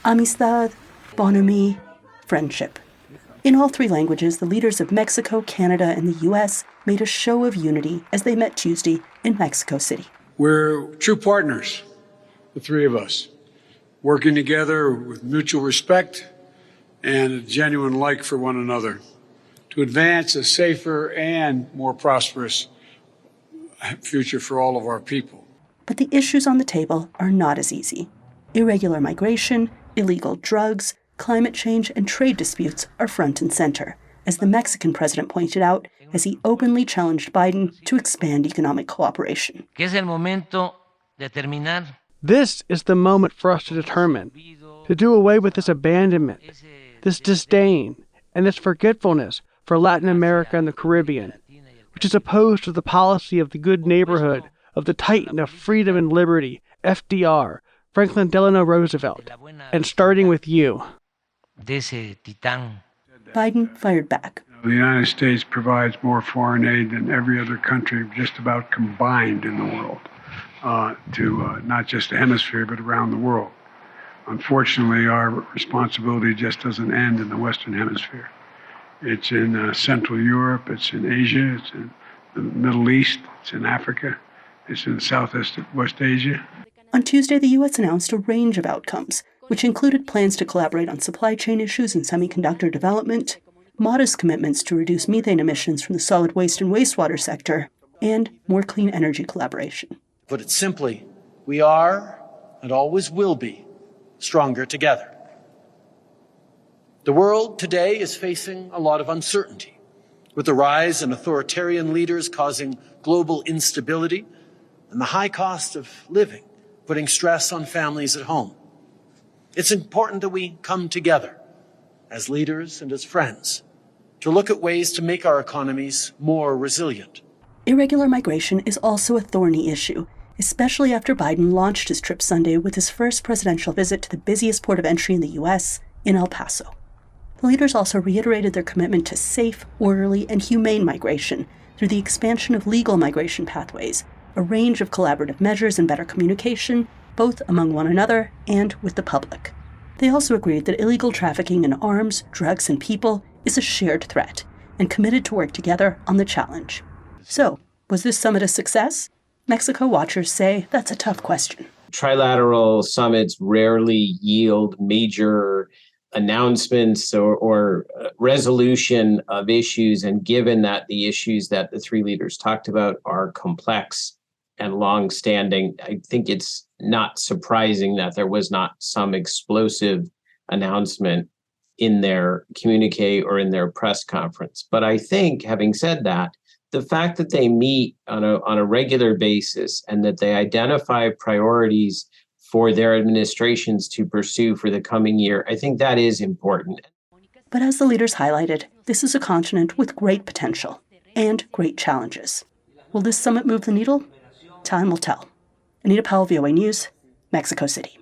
amistad, bonhomie, friendship. In all three languages, the leaders of Mexico, Canada, and the U.S. made a show of unity as they met Tuesday in Mexico City. We're true partners, the three of us, working together with mutual respect and a genuine like for one another to advance a safer and more prosperous future for all of our people. But the issues on the table are not as easy. Irregular migration, illegal drugs, climate change, and trade disputes are front and center, as the Mexican president pointed out as he openly challenged Biden to expand economic cooperation. This is the moment for us to determine, to do away with this abandonment, this disdain, and this forgetfulness for Latin America and the Caribbean, which is opposed to the policy of the good neighborhood, of the titan of freedom and liberty, FDR, Franklin Delano Roosevelt, and starting with you. Biden fired back. The United States provides more foreign aid than every other country just about combined in the world, to not just the hemisphere, but around the world. Unfortunately, our responsibility just doesn't end in the Western Hemisphere. It's in Central Europe, it's in Asia, it's in the Middle East, it's in Africa, it's in Southwest Asia. On Tuesday, the U.S. announced a range of outcomes, which included plans to collaborate on supply chain issues and semiconductor development, modest commitments to reduce methane emissions from the solid waste and wastewater sector, and more clean energy collaboration. Put it simply, we are, and always will be, stronger together. The world today is facing a lot of uncertainty, with the rise in authoritarian leaders causing global instability and the high cost of living putting stress on families at home. It's important that we come together as leaders and as friends to look at ways to make our economies more resilient. Irregular migration is also a thorny issue, especially after Biden launched his trip Sunday with his first presidential visit to the busiest port of entry in the U.S., in El Paso. The leaders also reiterated their commitment to safe, orderly, and humane migration through the expansion of legal migration pathways, a range of collaborative measures and better communication, both among one another and with the public. They also agreed that illegal trafficking in arms, drugs, and people is a shared threat, and committed to work together on the challenge. So, was this summit a success? Mexico watchers say that's a tough question. Trilateral summits rarely yield major announcements or resolution of issues, and given that the issues that the three leaders talked about are complex and long-standing, I think it's not surprising that there was not some explosive announcement in their communique or in their press conference. But I think, having said that, the fact that they meet on a regular basis and that they identify priorities for their administrations to pursue for the coming year, I think that is important. But as the leaders highlighted, this is a continent with great potential and great challenges. Will this summit move the needle? Time will tell. Anita Powell, VOA News, Mexico City.